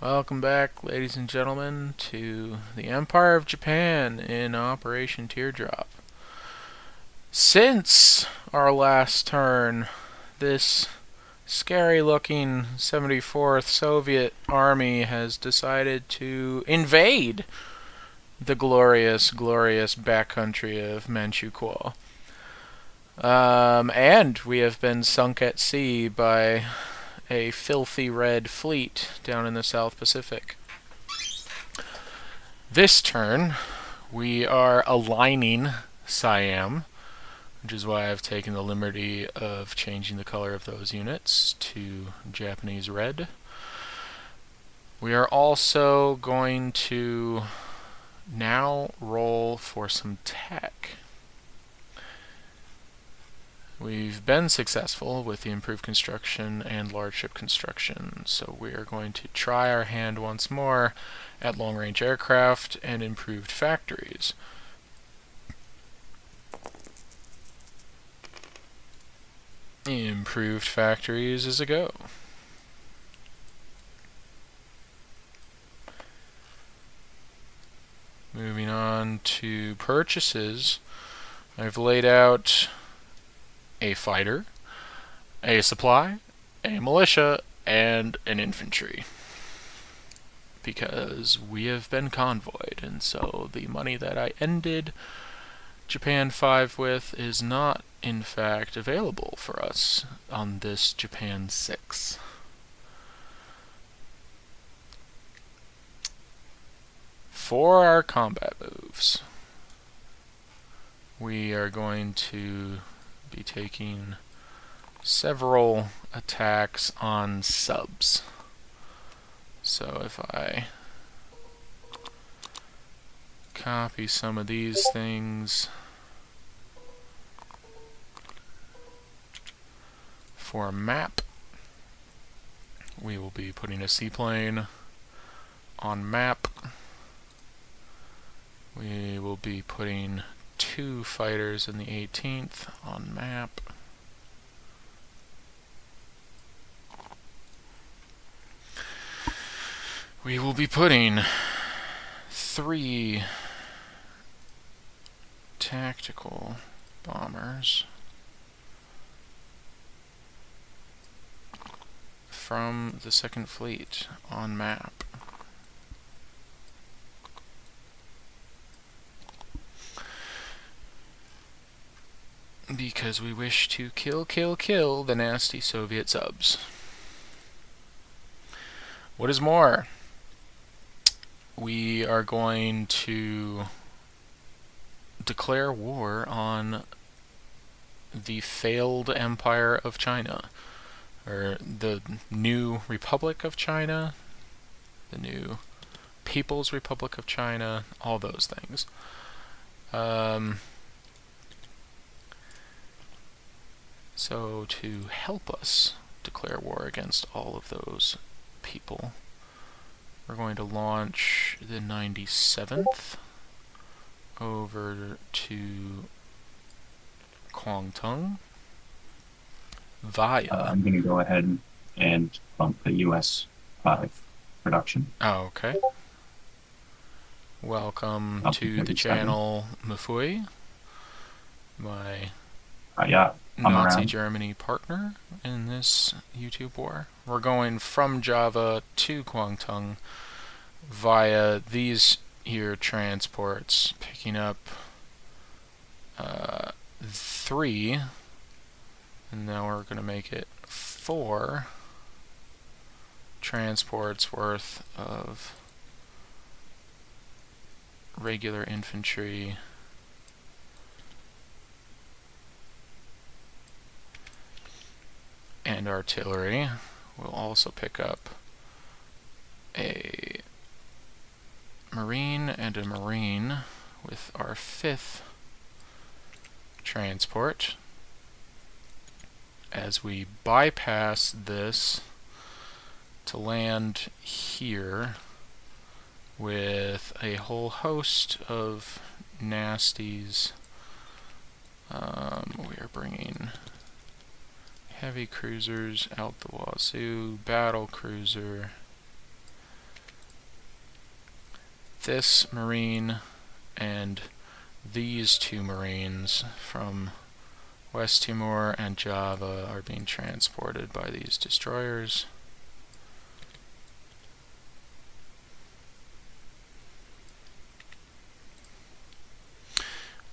Welcome back, ladies and gentlemen, to the Empire of Japan in Operation Teardrop. Since our last turn, this scary-looking 74th Soviet Army has decided to invade the glorious, glorious backcountry of Manchukuo. And we have been sunk at sea by a filthy red fleet down in the South Pacific. This turn, we are aligning Siam, which is why I've taken the liberty of changing the color of those units to Japanese red. We are also going to now roll for some tech. We've been successful with the improved construction and large ship construction, so we are going to try our hand once more at long-range aircraft and improved factories. Improved factories is a go. Moving on to purchases, I've laid out a fighter, a supply, a militia, and an infantry. Because we have been convoyed, and so the money that I ended Japan 5 with is not, in fact, available for us on this Japan 6. For our combat moves, we are going to be taking several attacks on subs. So if I copy some of these things for a map, we will be putting a seaplane on map. We will be putting 2 fighters in the 18th on map. We will be putting 3 tactical bombers from the 2nd Fleet on map. Because we wish to kill the nasty Soviet subs. What is more, we are going to declare war on the failed Empire of China, or the new Republic of China, the new People's Republic of China, all those things. So to help us declare war against all of those people, we're going to launch the 97th over to Kwangtung via... I'm going to go ahead and bump the US 5 production. Oh, okay. Welcome Up to to the 37. channel, Mafui, my Yeah, I'm Nazi around. Germany partner in this YouTube war. We're going from Java to Kwangtung via these here transports, picking up 3, and now we're going to make it 4 transports worth of regular infantry and artillery. We'll also pick up a Marine and a Marine with our 5th transport as we bypass this to land here with a whole host of nasties. We are bringing heavy cruisers out the wazoo, battle cruiser, this Marine and these two Marines from West Timor and Java are being transported by these destroyers.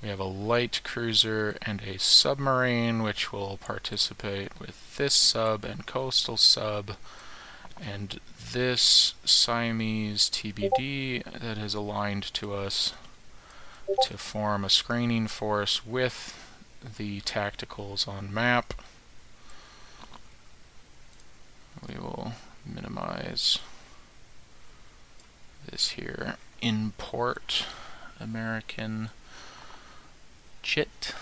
We have a light cruiser and a submarine which will participate with this sub and coastal sub, and this Siamese TBD that has aligned to us to form a screening force with the tacticals on map. We will minimize this here. Import American chit.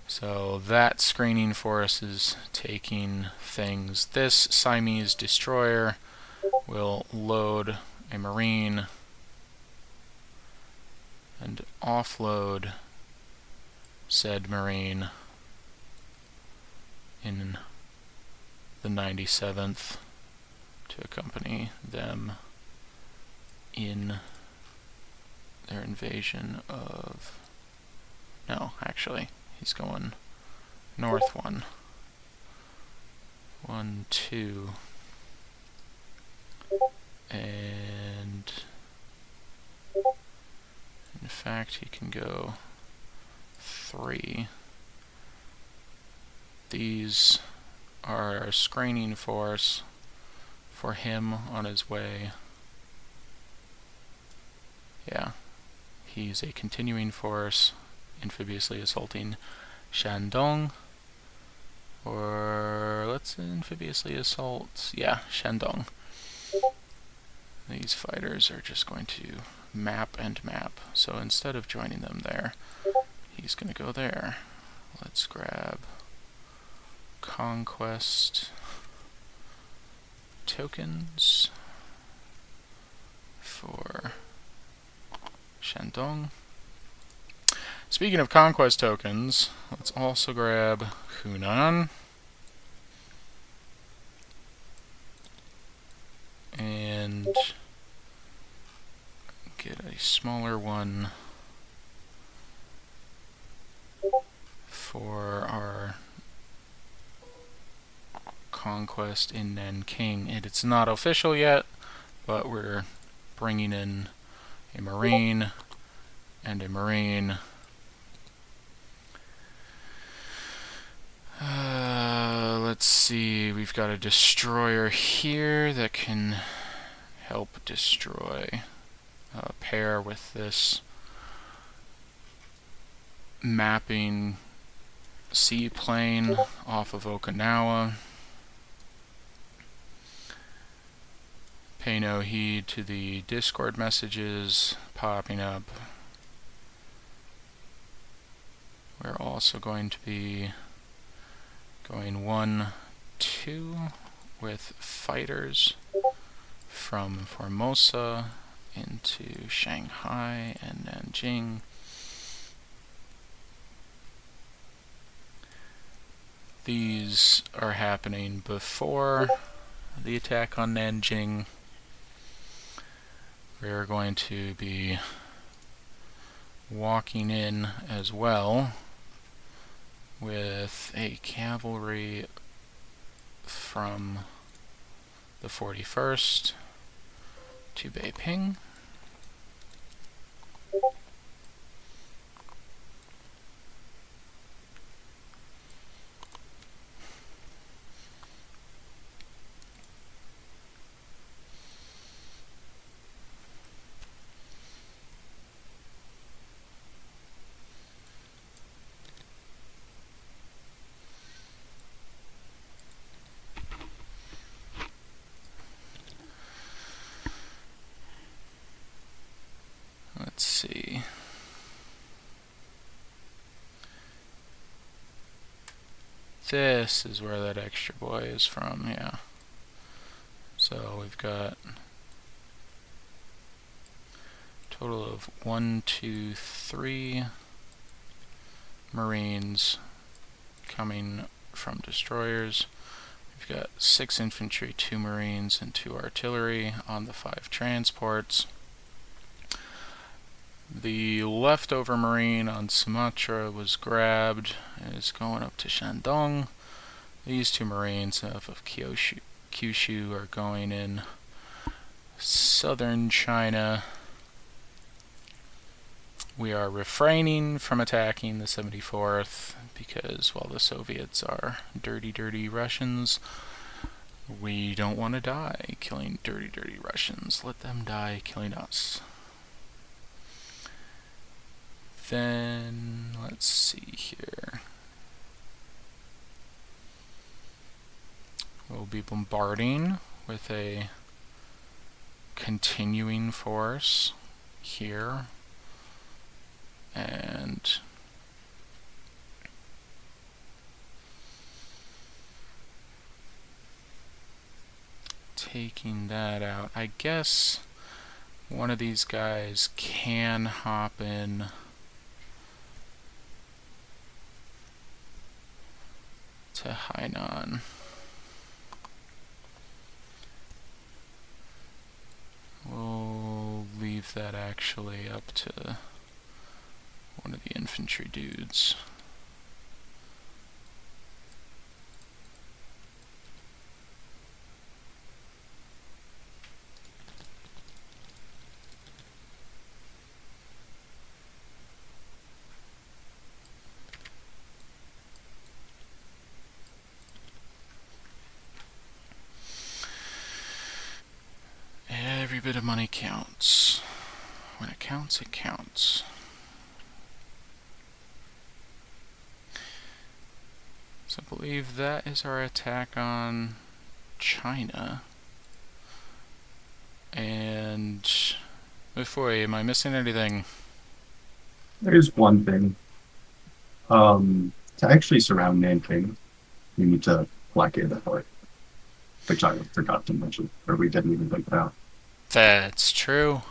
So that screening force is taking things. This Siamese destroyer will load a Marine and offload said Marine in the 97th to accompany them in their invasion of... No, actually, he's going north one. 1, 2. And in fact, he can go 3. These are our screening force for him on his way. Yeah, he's a continuing force, amphibiously assaulting Shandong. Or let's amphibiously assault, yeah, Shandong. These fighters are just going to map and map. So instead of joining them there, he's going to go there. Let's grab conquest tokens for Shandong. Speaking of conquest tokens, let's also grab Hunan. And get a smaller one for our conquest in Nanking. And it's not official yet, but we're bringing in a Marine and a Marine. Let's see, we've got a destroyer here that can help destroy, pair with this mapping seaplane off of Okinawa. Pay no heed to the Discord messages popping up. We're also going to be going 1, 2 with fighters from Formosa into Shanghai and Nanjing. These are happening before the attack on Nanjing. We're going to be walking in as well with a cavalry from the 41st to Beiping. Let's see. This is where that extra boy is from, yeah. So we've got a total of 1, 2, 3 Marines coming from destroyers. We've got 6 infantry, 2 marines, and 2 artillery on the 5 transports. The leftover marine on Sumatra was grabbed and is going up to Shandong. These 2 marines off of Kyushu are going in southern China. We are refraining from attacking the 74th because while the Soviets are dirty, dirty Russians, we don't want to die killing dirty, dirty Russians. Let them die killing us. Then, let's see here. We'll be bombarding with a continuing force here. And taking that out, I guess one of these guys can hop in to Hainan. We'll leave that actually up to one of the infantry dudes. Every bit of money counts. When it counts, it counts. So I believe that is our attack on China. And Ufoy, am I missing anything? There's one thing. To actually surround Nanking, you need to blockade the port, which I forgot to mention, or we didn't even think about. That's true.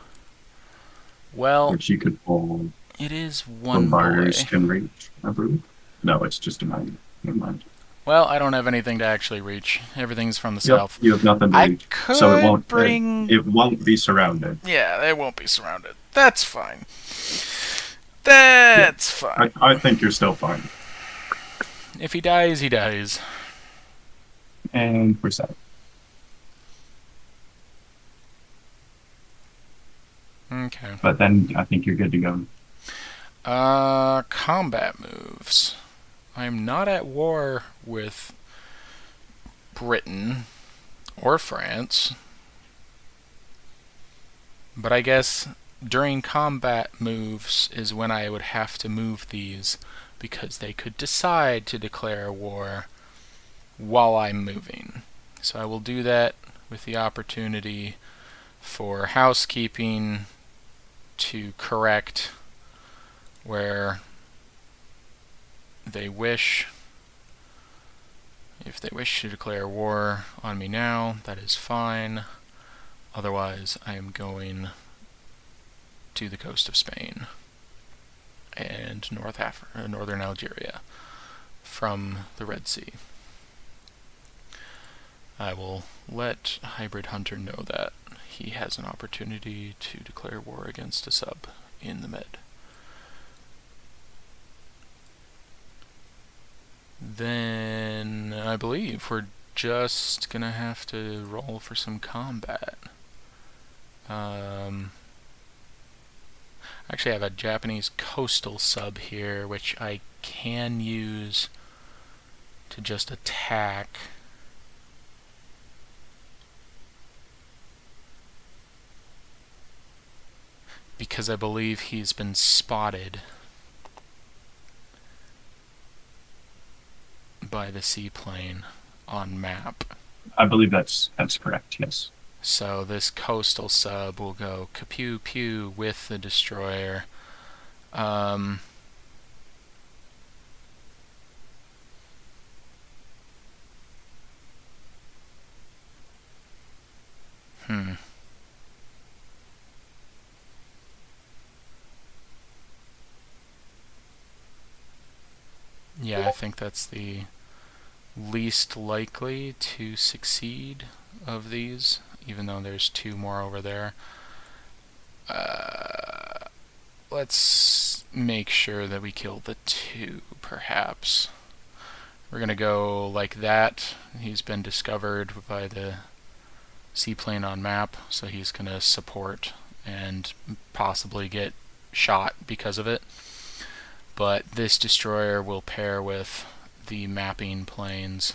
Well, Which you could pull it is one bombarders boy. can reach, I believe. No, it's just a mine. Never mind. Well, I don't have anything to actually reach. Everything's from the Yep, south. you have nothing to I reach, so could bring... it won't be surrounded. Yeah, they won't be surrounded. That's fine. Yeah, That's fine. I think you're still fine. If he dies, he dies. And we're set. Okay. But then I think you're good to go. Combat moves. I'm not at war with Britain or France, but I guess during combat moves is when I would have to move these because they could decide to declare war while I'm moving. So I will do that with the opportunity for housekeeping to correct where they wish. If they wish to declare war on me now, that is fine. Otherwise, I am going to the coast of Spain and northern Algeria from the Red Sea. I will let Hybrid Hunter know that he has an opportunity to declare war against a sub in the Med. Then I believe we're just gonna have to roll for some combat. Actually, I have a Japanese coastal sub here, which I can use to just attack. Because I believe he's been spotted by the seaplane on map. I believe that's correct, yes. So this coastal sub will go kapew pew with the destroyer. Hmm. Yeah, I think that's the least likely to succeed of these, even though there's 2 more over there. Let's make sure that we kill the 2, perhaps. We're going to go like that. He's been discovered by the seaplane on map, so he's going to support and possibly get shot because of it. But this destroyer will pair with the mapping planes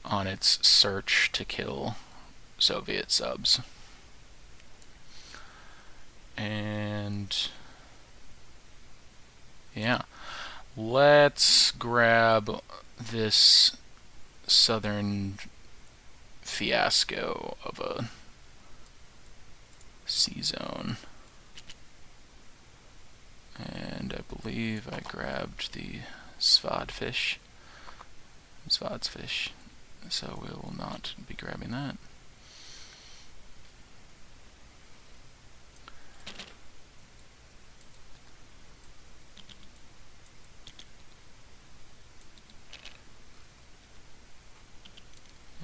on its search to kill Soviet subs. And yeah, let's grab this southern fiasco of a sea zone. And I believe I grabbed the Svadfish. Svadsfish. So we will not be grabbing that.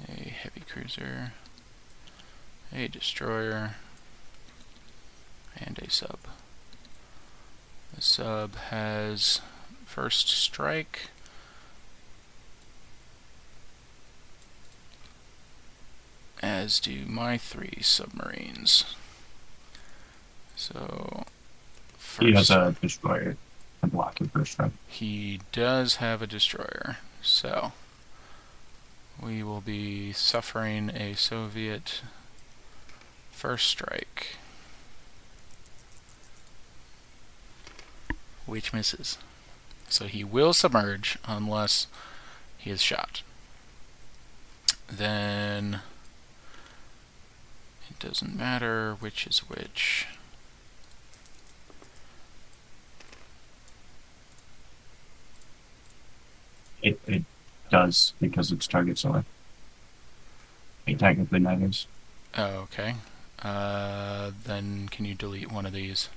A heavy cruiser, a destroyer, and a sub. The sub has first strike, as do my 3 submarines. So first, He has a destroyer and block your first strike. He does have a destroyer, so we will be suffering a Soviet first strike, which misses. So he will submerge unless he is shot. Then it doesn't matter which is which. It does because it's target select. It technically matters. Oh, okay. Then can you delete one of these?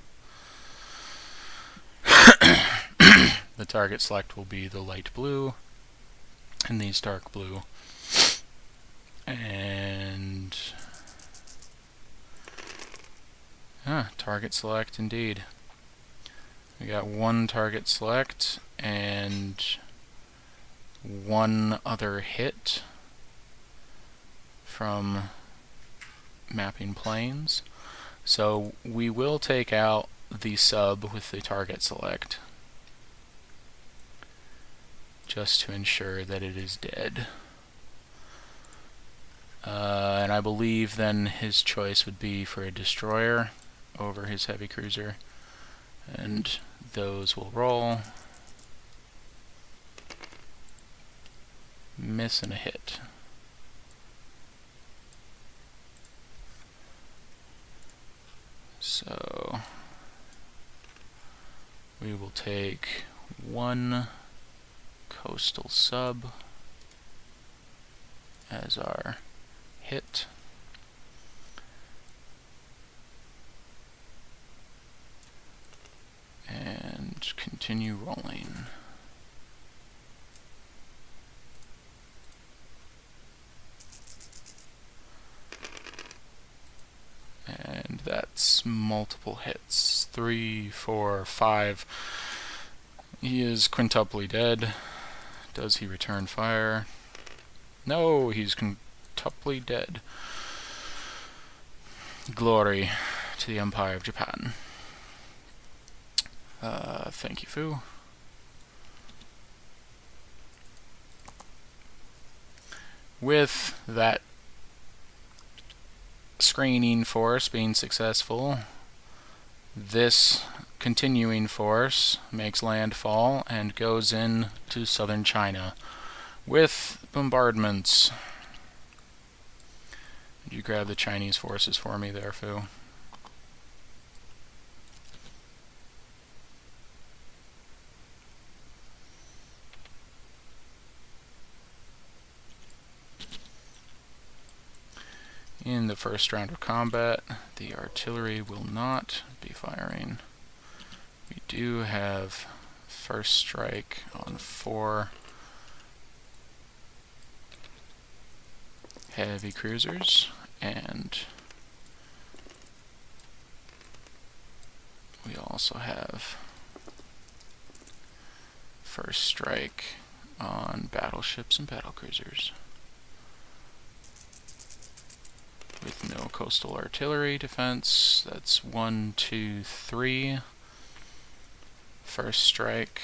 The target select will be the light blue, and these dark blue. And target select indeed. We got 1 target select and 1 other hit from mapping planes. So we will take out the sub with the target select, just to ensure that it is dead. And I believe then his choice would be for a destroyer over his heavy cruiser, and those will roll. Miss and a hit. So we will take 1 coastal sub as our hit. And continue rolling. And that's multiple hits. 3, 4, 5. He is quintuply dead. Does he return fire? No, he's quintuply dead. Glory to the Empire of Japan. Thank you, Fu. With that screening force being successful, this continuing force makes landfall and goes in to southern China with bombardments. Did you grab the Chinese forces for me there, Fu? In the first round of combat, the artillery will not be firing. We do have first strike on 4 heavy cruisers, and we also have first strike on battleships and battlecruisers. With no coastal artillery defense, that's 1, 2, 3. First strike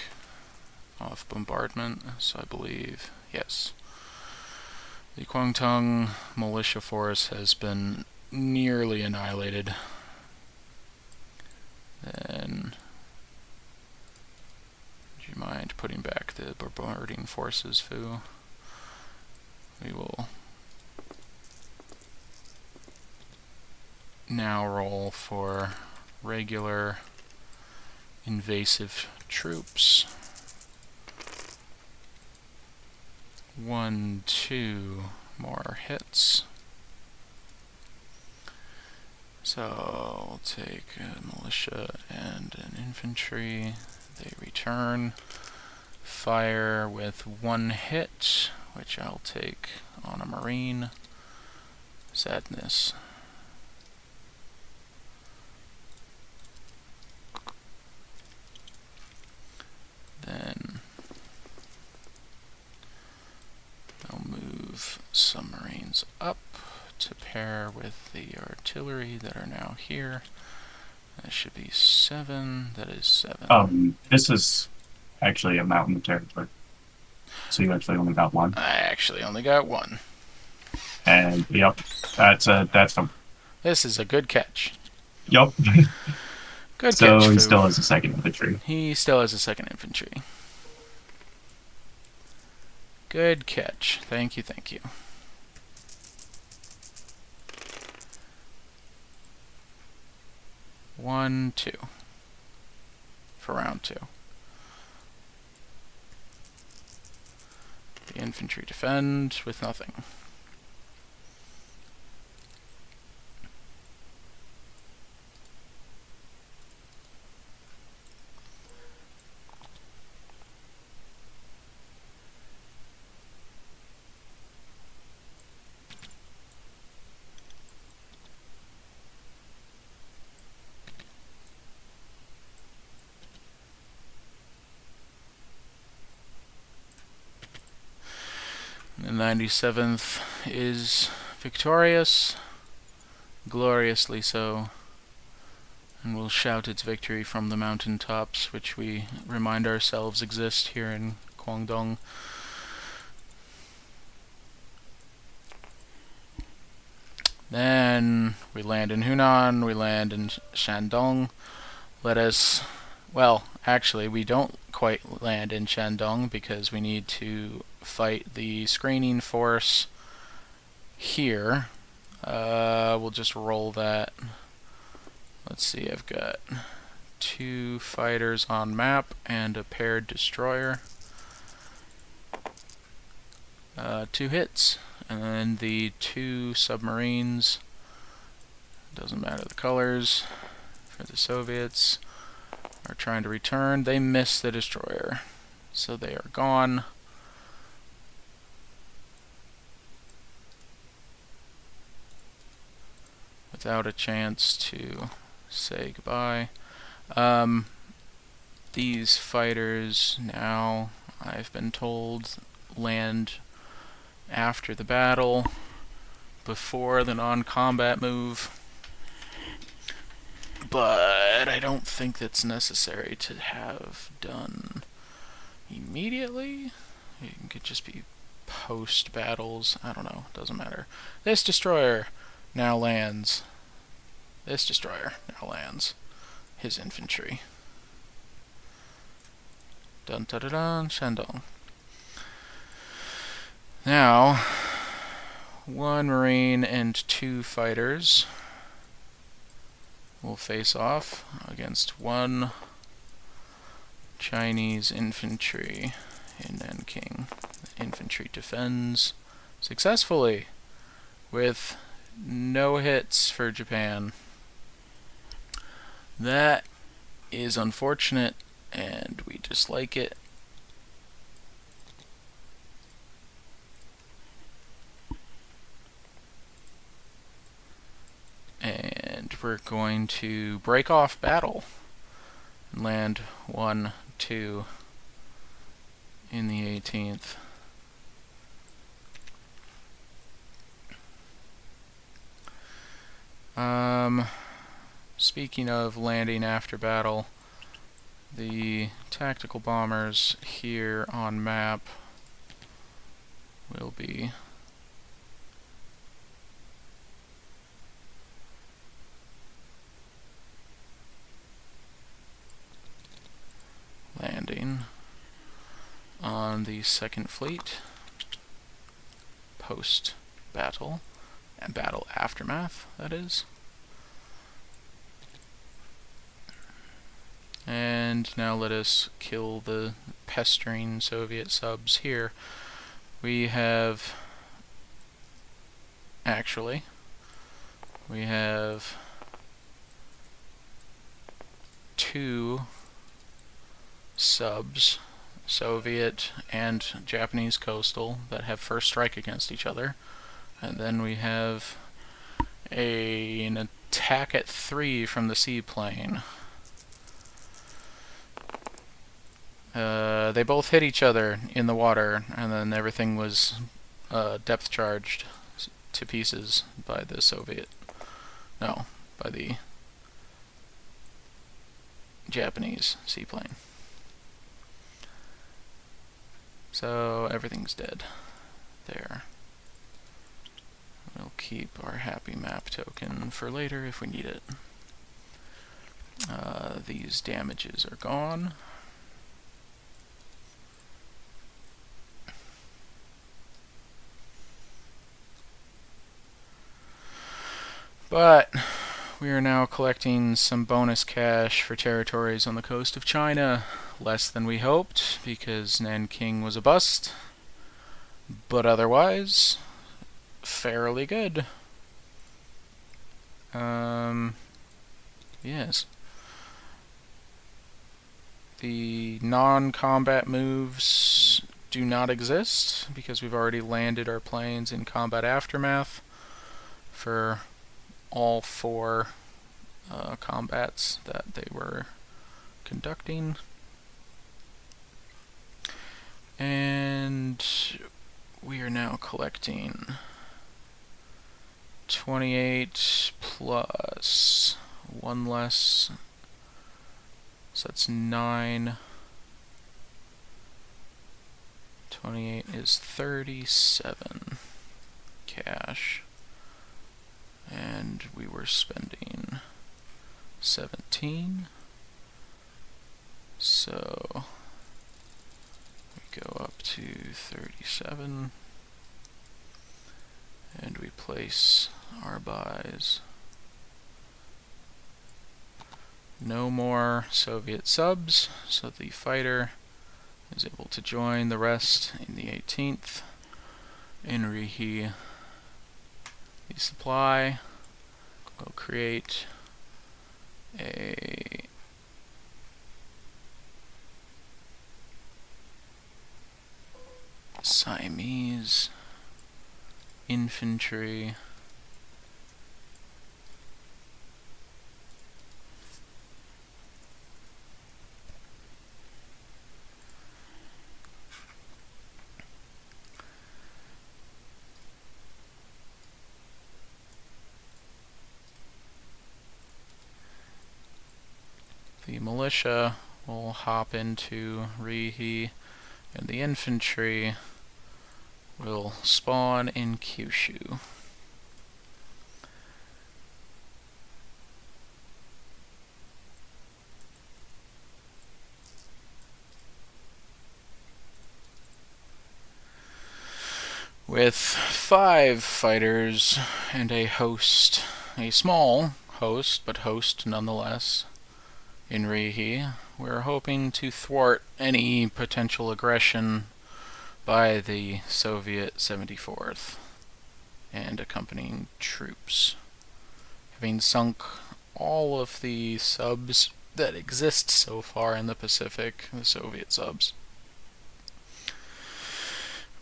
off bombardment, so I believe, yes. The Kwangtung militia force has been nearly annihilated. Then, would you mind putting back the bombarding forces, Fu? We will now roll for regular invasive troops. 1, 2 more hits. So we'll take a militia and an infantry. They return. Fire with 1 hit, which I'll take on a marine. Sadness. Then I'll move submarines up to pair with the artillery that are now here. That should be 7. That is 7. This is actually a mountain territory. So you actually only got one. I actually only got 1. And yep, that's a This is a good catch. yep. Good So catch, he Fu. still has a second infantry. He still has a 2nd infantry. Good catch. Thank you, thank you. One, 2. For round 2. The infantry defend with nothing. The 97th is victorious, gloriously so, and will shout its victory from the mountain tops, which we remind ourselves exist here in Guangdong. Then we land in Hunan, we land in Shandong. Let us, well, actually we don't quite land in Shandong because we need to fight the screening force here. We'll just roll that. Let's see, I've got 2 fighters on map and a paired destroyer. 2 hits, and then the 2 submarines, doesn't matter the colors, for the Soviets, are trying to return. They miss the destroyer, so they are gone. Without a chance to say goodbye. These fighters now, I've been told, land after the battle, before the non-combat move. But I don't think that's necessary to have done immediately. It could just be post-battles. I don't know. Doesn't matter. This destroyer now lands. This destroyer now lands. His infantry. Dun dun dun dun, Shandong. Now, 1 marine and 2 fighters will face off against 1 Chinese infantry in Nanking. The infantry defends successfully with no hits for Japan. That is unfortunate, and we dislike it. we're going to break off battle and land 1, 2 in the 18th. Speaking of landing after battle, the tactical bombers here on map will be landing on the Second Fleet post-battle, and battle aftermath, that is. And now let us kill the pestering Soviet subs here. We have two subs, Soviet and Japanese coastal, that have first strike against each other. And then we have an attack at 3 from the seaplane. They both hit each other in the water, and then everything was depth charged to pieces by the by the Japanese seaplane. So everything's dead there. We'll keep our happy map token for later if we need it. These damages are gone. But we are now collecting some bonus cash for territories on the coast of China. Less than we hoped, because Nanking was a bust. But otherwise, fairly good. Yes. The non-combat moves do not exist, because we've already landed our planes in combat aftermath for all 4 combats that they were conducting. And we are now collecting 28 plus 1 less, so that's 9. 28 is 37 cash. And we were spending 17. So we go up to 37. And we place our buys. No more Soviet subs, so the fighter is able to join the rest in the 18th. In reheat the supply, we'll create a Siamese infantry the militia will hop into Rihe, and the infantry will spawn in Kyushu. With 5 fighters and a host, a small host, but host nonetheless, in Rihe, we're hoping to thwart any potential aggression by the Soviet 74th and accompanying troops. Having sunk all of the subs that exist so far in the Pacific, the Soviet subs,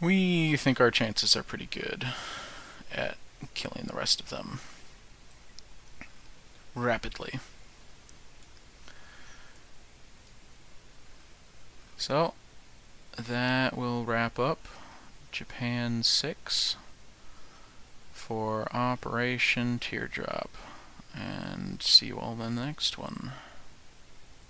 we think our chances are pretty good at killing the rest of them. rapidly. So, that will wrap up Japan 6 for Operation Teardrop. And see you all in the next one.